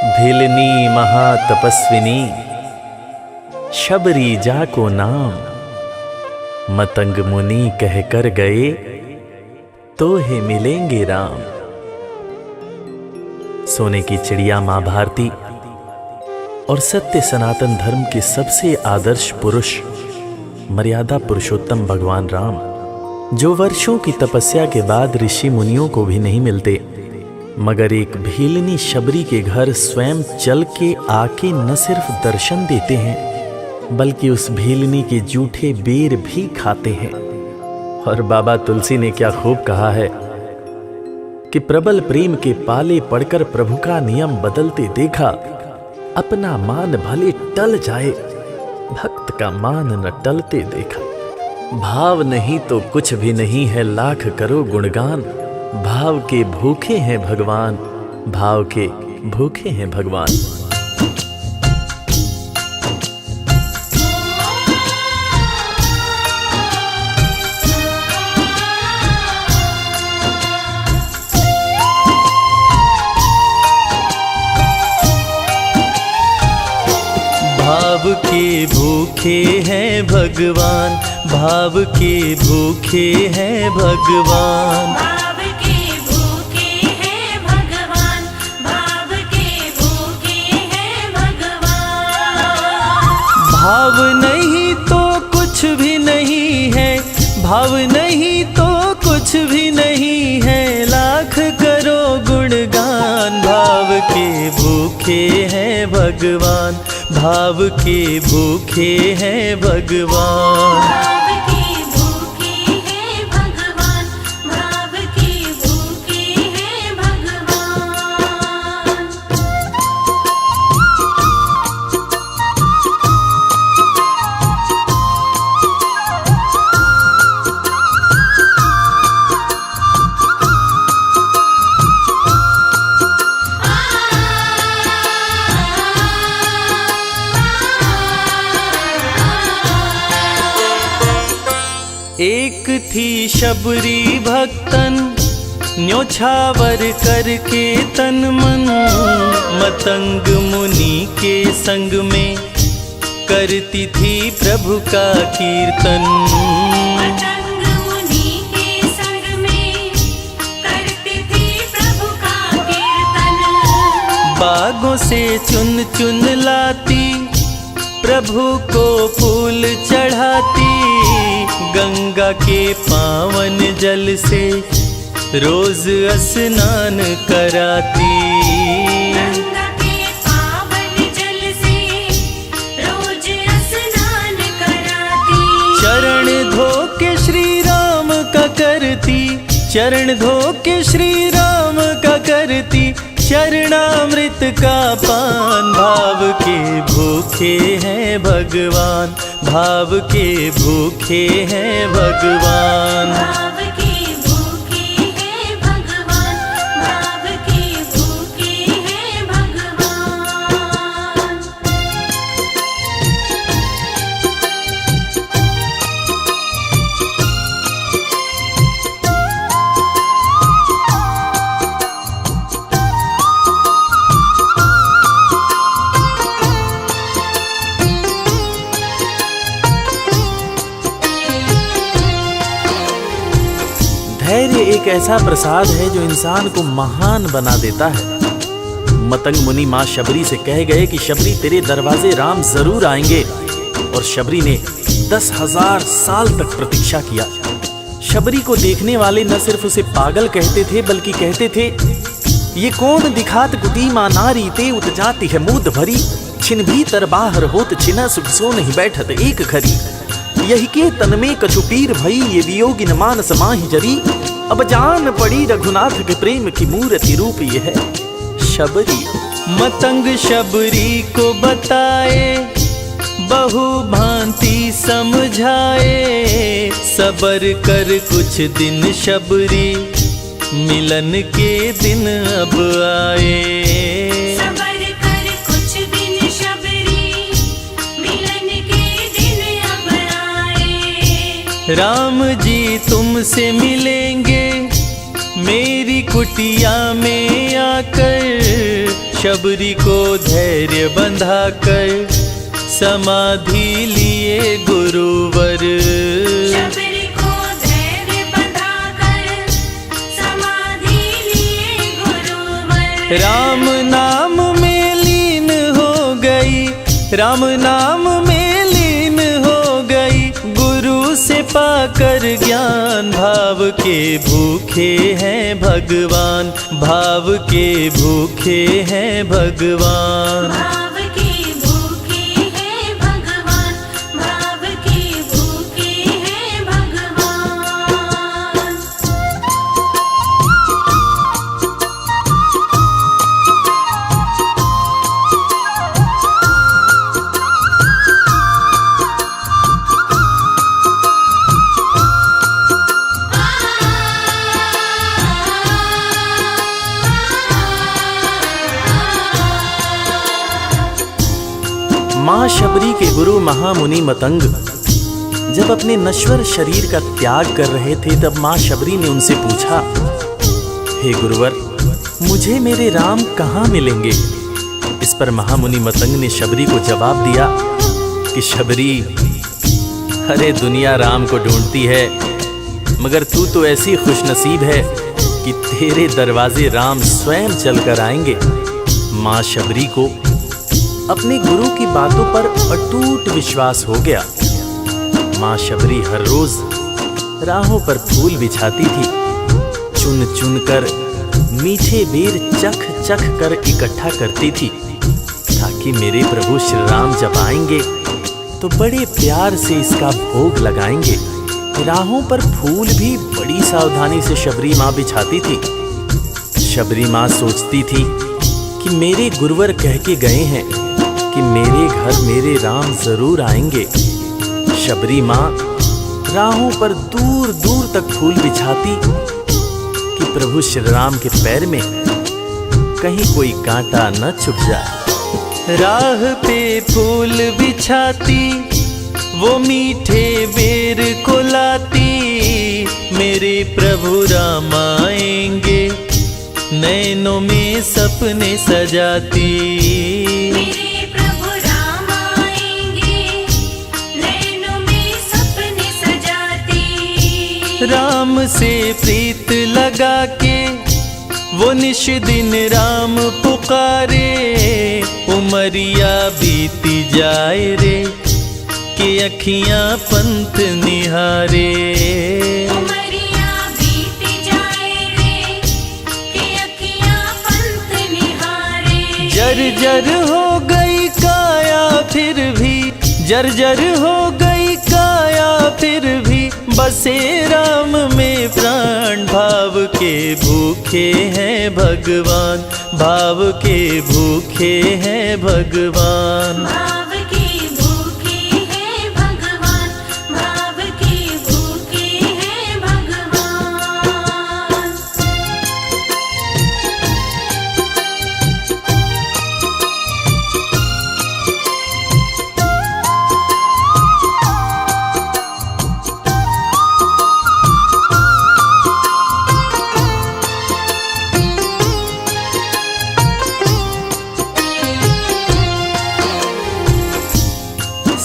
भिलनी महातपस्विनी शबरी जा को नाम, मतंग मुनि कह कर गए तो हे मिलेंगे राम। सोने की चिड़िया मां भारती और सत्य सनातन धर्म के सबसे आदर्श पुरुष मर्यादा पुरुषोत्तम भगवान राम, जो वर्षों की तपस्या के बाद ऋषि मुनियों को भी नहीं मिलते, मगर एक भीलनी शबरी के घर स्वयं चल के आके न सिर्फ दर्शन देते हैं बल्कि उस भीलनी के जूठे बेर भी खाते हैं। और बाबा तुलसी ने क्या खूब कहा है कि प्रबल प्रेम के पाले पड़कर प्रभु का नियम बदलते देखा, अपना मान भले टल जाए भक्त का मान न टलते देखा। भाव नहीं तो कुछ भी नहीं है, लाख करो गुणगान, भाव के भूखे हैं भगवान, भाव के भूखे हैं भगवान। भाव के भूखे हैं भगवान, भाव के भूखे हैं भगवान, भाव के भूखे हैं भगवान, भाव के भूखे हैं भगवान। भाव नहीं तो कुछ भी नहीं है, भाव नहीं तो कुछ भी नहीं है, लाख करो गुणगान। भाव के भूखे हैं भगवान, भाव के भूखे हैं भगवान। भाव के भूखे हैं भगवान, भाव के भूखे हैं भगवान। एक थी शबरी भक्तन, न्योछावर करके तन मन, मतंग मुनि के संग में करती थी प्रभु का कीर्तन। मतंग मुनि के संग में करती थी प्रभु का कीर्तन। बागों से चुन चुन लाती, प्रभु को फूल चढ़ाती, गंगा के पावन जल से रोज स्नान कराती। गंगा के पावन जल से रोज स्नान कराती। चरण धो के श्री राम का करती, चरण धो के श्री राम का करती, चरणामृत का पान। भाव के भूखे हैं भगवान, भाव के भूखे हैं भगवान। भाव के भूखे हैं भगवान, भाव के भूखे हैं भगवान। धैर्य एक ऐसा प्रसाद है जो इंसान को महान बना देता है। मतंग मुनि मां शबरी से कह गए कि शबरी तेरे दरवाजे राम जरूर आएंगे, और शबरी ने 10,000 साल तक प्रतीक्षा किया। शबरी को देखने वाले न सिर्फ उसे पागल कहते थे बल्कि कहते थे, ये कौन दिखात कुटी मां नारी ते उतजाती है मूद भरी, छिन भीतर बाहर होत छिना सुख सो नहीं बैठत एक घड़ी, यही के तन में कछुपीर भई ये वियोगिन मानस माहि जरी, अब जान पड़ी रघुनाथ के प्रेम की मूर्ति रूप ये है शबरी। मतंग शबरी को बताए, बहु भांति समझाए, सबर कर कुछ दिन शबरी, मिलन के दिन अब आए। सबर कर कुछ दिन शबरी, मिलन के दिन अब आए। राम जी तुमसे मिलेंगे मेरी कुटिया में आकर, शबरी को धैर्य बंधा कर समाधि लिए गुरुवर। शबरी को धैर्य बंधाकर समाधि लिए गुरुवर। राम नाम में लीन हो गई, राम नाम में लीन हो गई, गुरु से पाकर ज्ञान। भाव के भूखे हैं भगवान, भाव के भूखे हैं भगवान। भाव के भूखे हैं भगवान, भाव के भूखे हैं भगवान। माँ शबरी के गुरु महामुनि मतंग जब अपने नश्वर शरीर का त्याग कर रहे थे, तब माँ शबरी ने उनसे पूछा, हे गुरुवर, मुझे मेरे राम कहाँ मिलेंगे? इस पर महामुनि मतंग ने शबरी को जवाब दिया कि शबरी, अरे दुनिया राम को ढूंढती है, मगर तू तो ऐसी खुशनसीब है कि तेरे दरवाजे राम स्वयं चलकर आएंगे। माँ शबरी को अपने गुरु की बातों पर अटूट विश्वास हो गया। माँ शबरी हर रोज राहों पर फूल बिछाती थी, चुन चुन कर मीठे बेर चख चख कर इकट्ठा करती थी, ताकि मेरे प्रभु श्री राम जब आएंगे तो बड़े प्यार से इसका भोग लगाएंगे। राहों पर फूल भी बड़ी सावधानी से शबरी माँ बिछाती थी। शबरी माँ सोचती थी कि मेरे गुरुवर कह के गए हैं कि मेरे घर मेरे राम जरूर आएंगे। शबरी माँ राहों पर दूर दूर तक फूल बिछाती कि प्रभु श्री राम के पैर में कहीं कोई कांटा न चुभ जाए। राह पे फूल बिछाती, वो मीठे बेर को लाती, मेरे प्रभु राम आएंगे, नैनों में सपने सजाती। मेरे प्रभु राम आएंगे, नैनों में सपने सजाती। राम से प्रीत लगा के वो निश दिन राम पुकारे, उमरिया बीती जाए रे कि अखियां पंथ निहारे। उमरिया बीती जाए रे कि अखियां पंथ निहारे। जर्जर हो गई काया फिर भी, जर्जर हो गई काया फिर भी, बसे राम में प्राण। भाव के भूखे हैं भगवान, भाव के भूखे हैं भगवान। भाव के भूखे हैं भगवान, भाव के भूखे हैं भगवान।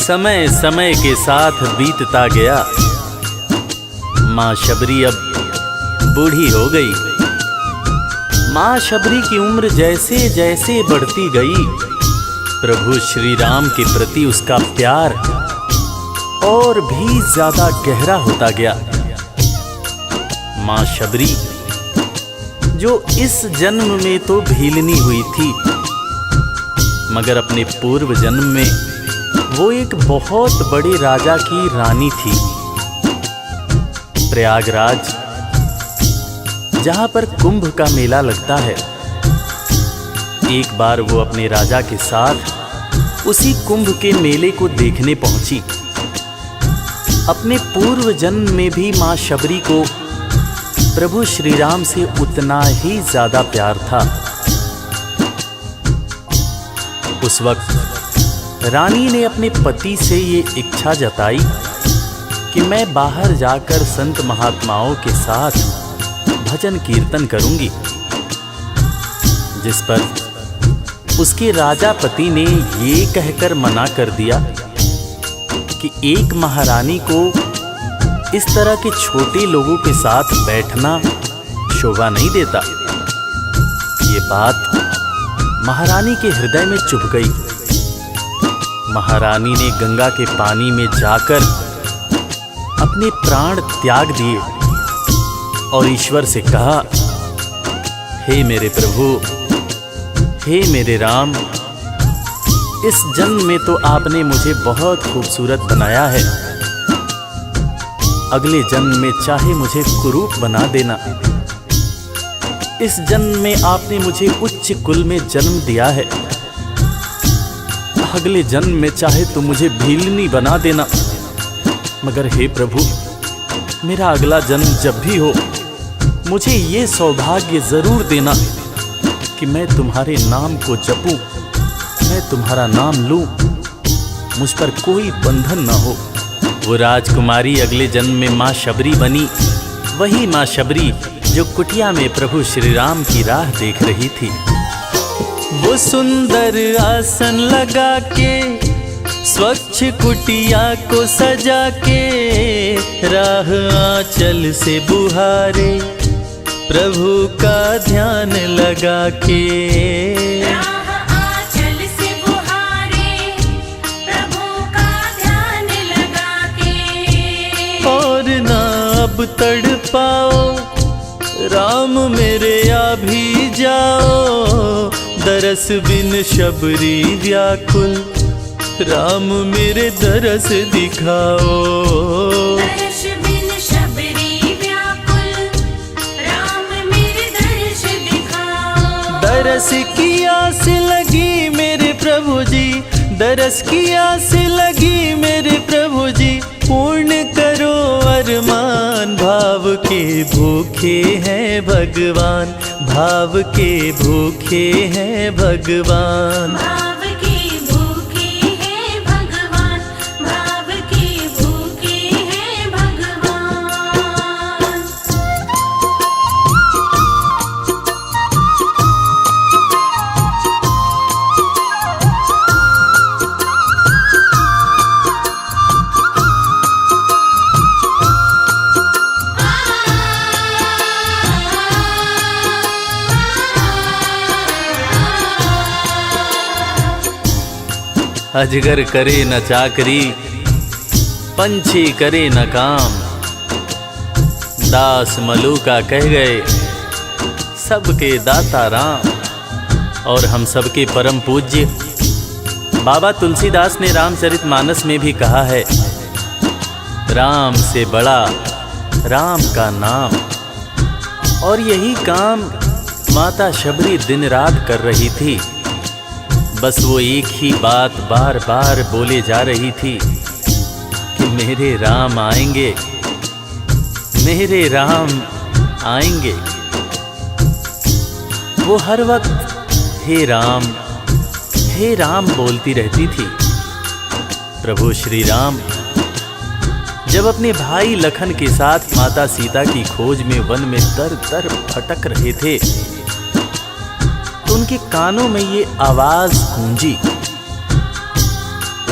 समय समय के साथ बीतता गया। माँ शबरी अब बूढ़ी हो गई। माँ शबरी की उम्र जैसे जैसे बढ़ती गई, प्रभु श्री राम के प्रति उसका प्यार और भी ज्यादा गहरा होता गया। माँ शबरी जो इस जन्म में तो भीलनी हुई थी, मगर अपने पूर्व जन्म में वो एक बहुत बड़े राजा की रानी थी। प्रयागराज, जहां पर कुंभ का मेला लगता है, एक बार वो अपने राजा के साथ उसी कुंभ के मेले को देखने पहुंची। अपने पूर्व जन्म में भी मां शबरी को प्रभु श्री राम से उतना ही ज्यादा प्यार था। उस वक्त रानी ने अपने पति से ये इच्छा जताई कि मैं बाहर जाकर संत महात्माओं के साथ भजन कीर्तन करूंगी, जिस पर उसके राजा पति ने ये कहकर मना कर दिया कि एक महारानी को इस तरह के छोटे लोगों के साथ बैठना शोभा नहीं देता। ये बात महारानी के हृदय में चुभ गई। महारानी ने गंगा के पानी में जाकर अपने प्राण त्याग दिए और ईश्वर से कहा, हे मेरे प्रभु, हे मेरे राम, इस जन्म में तो आपने मुझे बहुत खूबसूरत बनाया है, अगले जन्म में चाहे मुझे कुरूप बना देना। इस जन्म में आपने मुझे उच्च कुल में जन्म दिया है, अगले जन्म में चाहे तो मुझे भीलनी बना देना, मगर हे प्रभु, मेरा अगला जन्म जब भी हो मुझे ये सौभाग्य जरूर देना कि मैं तुम्हारे नाम को जपूं, मैं तुम्हारा नाम लूं, मुझ पर कोई बंधन न हो। वो राजकुमारी अगले जन्म में माँ शबरी बनी, वही माँ शबरी जो कुटिया में प्रभु श्री राम की राह देख रही थी। वो सुंदर आसन लगा के स्वच्छ कुटिया को सजा के राह आंचल से बुहारे प्रभु का ध्यान लगा के। राह आंचल से बुहारे प्रभु का ध्यान लगा के। और ना अब तड़पाओ राम मेरे, आ भी जाओ दरस बिन शबरी व्याकुल, राम मेरे दरस दिखाओ। दर्श बिन शबरी व्याकुल, राम मेरे दर्श दिखाओ। दरस की आस लगी मेरे प्रभु जी, दरस की आस लगी मेरे प्रभु जी, पूर्ण करो अरमान। भाव के भूखे हैं भगवान, भाव के भूखे हैं भगवान। भाव के भूखे हैं भगवान, भाव के भूखे हैं भगवान। अजगर करे न चाकरी, पंछी करे न काम, दास मलूका कह गए सबके दाता राम। और हम सबके परम पूज्य बाबा तुलसीदास ने रामचरितमानस में भी कहा है, राम से बड़ा राम का नाम। और यही काम माता शबरी दिन रात कर रही थी। बस वो एक ही बात बार बार बोले जा रही थी कि मेरे राम आएंगे, मेरे राम आएंगे। वो हर वक्त हे राम बोलती रहती थी। प्रभु श्री राम जब अपने भाई लखन के साथ माता सीता की खोज में वन में दर दर भटक रहे थे तो उनके कानों में ये आवाज गूंजी।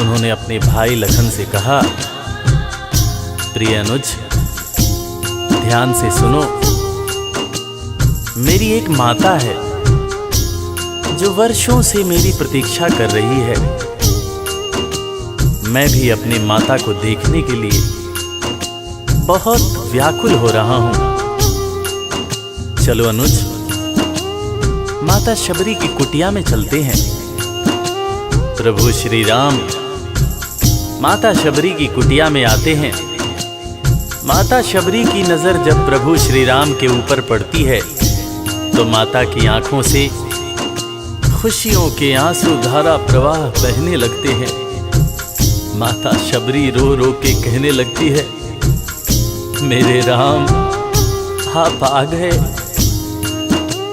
उन्होंने अपने भाई लखन से कहा, प्रिय अनुज, ध्यान से सुनो। मेरी एक माता है जो वर्षों से मेरी प्रतीक्षा कर रही है। मैं भी अपनी माता को देखने के लिए बहुत व्याकुल हो रहा हूं। चलो अनुज, माता शबरी की कुटिया में चलते हैं। प्रभु श्री राम माता शबरी की कुटिया में आते हैं। माता शबरी की नजर जब प्रभु श्री राम के ऊपर पड़ती है तो माता की आंखों से खुशियों के आंसू धारा प्रवाह बहने लगते हैं। माता शबरी रो रो के कहने लगती है, मेरे राम आप आ गए,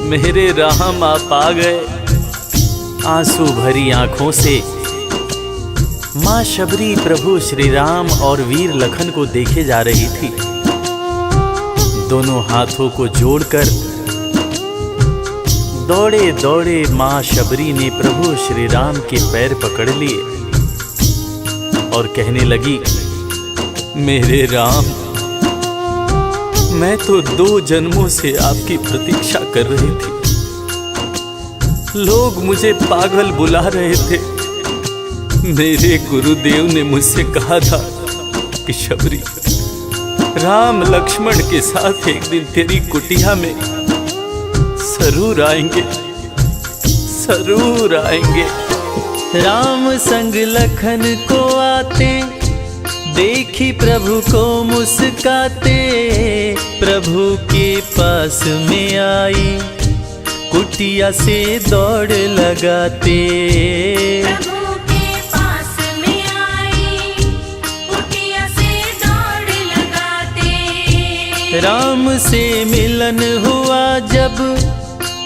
मेरे राम आप आ गए। आंसू भरी आंखों से माँ शबरी प्रभु श्री राम और वीर लखन को देखे जा रही थी। दोनों हाथों को जोड़कर दौड़े दौड़े माँ शबरी ने प्रभु श्री राम के पैर पकड़ लिए और कहने लगी, मेरे राम, मैं तो 2 जन्मों से आपकी प्रतीक्षा कर रही थी। लोग मुझे पागल बुला रहे थे। मेरे गुरुदेव ने मुझसे कहा था कि शबरी, राम लक्ष्मण के साथ एक दिन तेरी कुटिया में जरूर आएंगे, जरूर आएंगे। राम संग लखन को आते, देखी प्रभु को मुस्काते, प्रभु के पास में आई, कुटिया से दौड़ लगाते। प्रभु के पास में आई, कुटिया से दौड़ लगाते। राम से मिलन हुआ जब,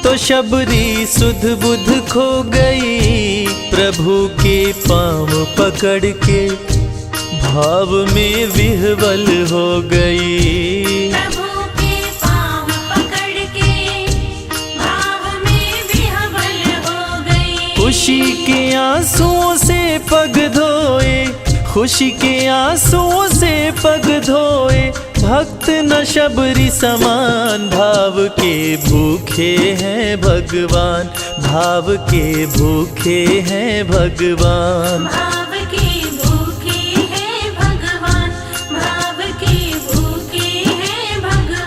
तो शबरी सुध बुध खो गई, प्रभु के पाँव पकड़ के भाव में विह्वल हो गई। प्रभु के पाँव पकड़ के भाव में विह्वल हो गई। खुशी के आंसुओं से पग धोए, खुशी के आंसुओं से पग धोए, भक्त न शबरी समान, भाव के भूखे हैं भगवान, भाव के भूखे हैं भगवान। भाव के भूखे हैं भगवान, भाव के भूखे हैं भगवान।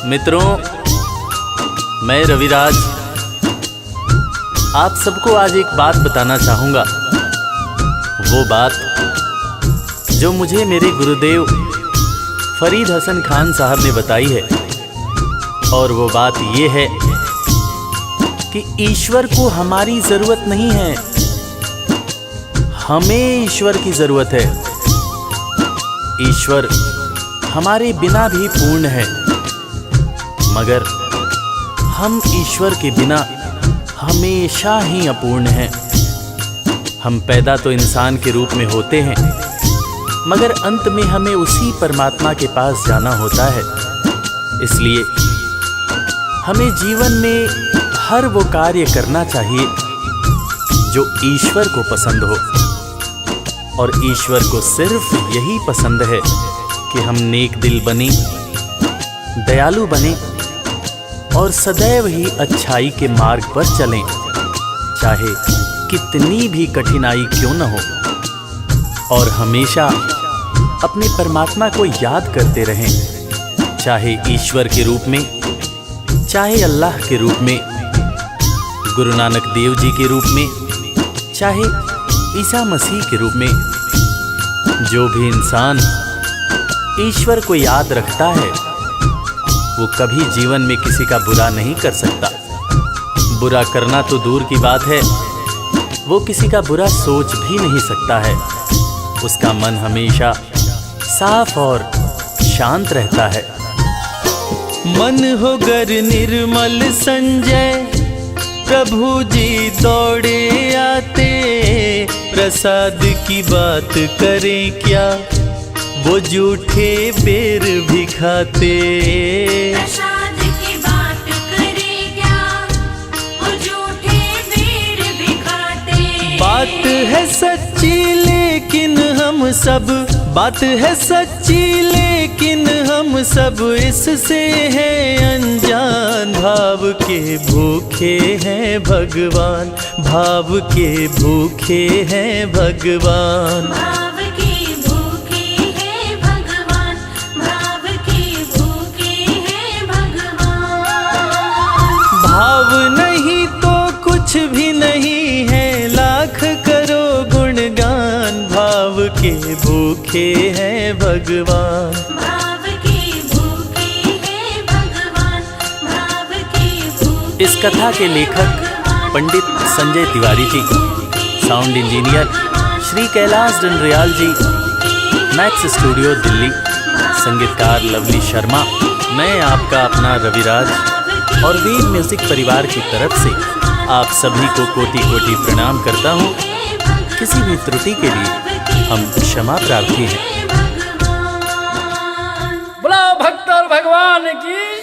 मित्रों, मैं रविराज आप सबको आज एक बात बताना चाहूँगा। वो बात जो मुझे मेरे गुरुदेव फरीद हसन खान साहब ने बताई है। और वो बात ये है कि ईश्वर को हमारी ज़रूरत नहीं है, हमें ईश्वर की ज़रूरत है। ईश्वर हमारे बिना भी पूर्ण है, मगर हम ईश्वर के बिना हमेशा ही अपूर्ण हैं। हम पैदा तो इंसान के रूप में होते हैं, मगर अंत में हमें उसी परमात्मा के पास जाना होता है। इसलिए हमें जीवन में हर वो कार्य करना चाहिए जो ईश्वर को पसंद हो। और ईश्वर को सिर्फ यही पसंद है कि हम नेक दिल बने, दयालु बने और सदैव ही अच्छाई के मार्ग पर चलें, चाहे कितनी भी कठिनाई क्यों न हो। और हमेशा अपने परमात्मा को याद करते रहें, चाहे ईश्वर के रूप में, चाहे अल्लाह के रूप में, गुरु नानक देव जी के रूप में, चाहे ईसा मसीह के रूप में। जो भी इंसान ईश्वर को याद रखता है वो कभी जीवन में किसी का बुरा नहीं कर सकता। बुरा करना तो दूर की बात है, वो किसी का बुरा सोच भी नहीं सकता है। उसका मन हमेशा साफ और शांत रहता है। मन हो गर निर्मल संजय, प्रभु जी दौड़े आते, प्रसाद की बात करें क्या, वो जूठे बेर भी खाते। प्रसाद की बात करें क्या, वो झूठे बेर भी खाते। बात है सच्ची लेकिन हम सब, बात है सच्ची लेकिन हम सब इससे हैं अनजान। भाव के भूखे हैं भगवान, भाव के भूखे हैं भगवान। भाव के भूखे हैं भगवान, भाव के भूखे हैं भगवान। भाव नहीं तो कुछ भी नहीं है, लाख करो गुणगान। भाव के भूखे हैं भगवान। भाव के भूखे हैं भगवान, भाव के भूखे। इस कथा के लेखक पंडित संजय तिवारी जी, साउंड इंजीनियर श्री कैलाश डंडरियाल जी, मैक्स स्टूडियो दिल्ली, संगीतकार लवली शर्मा, मैं आपका अपना रविराज और वीर म्यूजिक परिवार की तरफ से आप सभी को कोटि कोटि प्रणाम करता हूँ। किसी भी त्रुटि के लिए हम क्षमा प्रार्थी हैं। बोला भक्त और भगवान की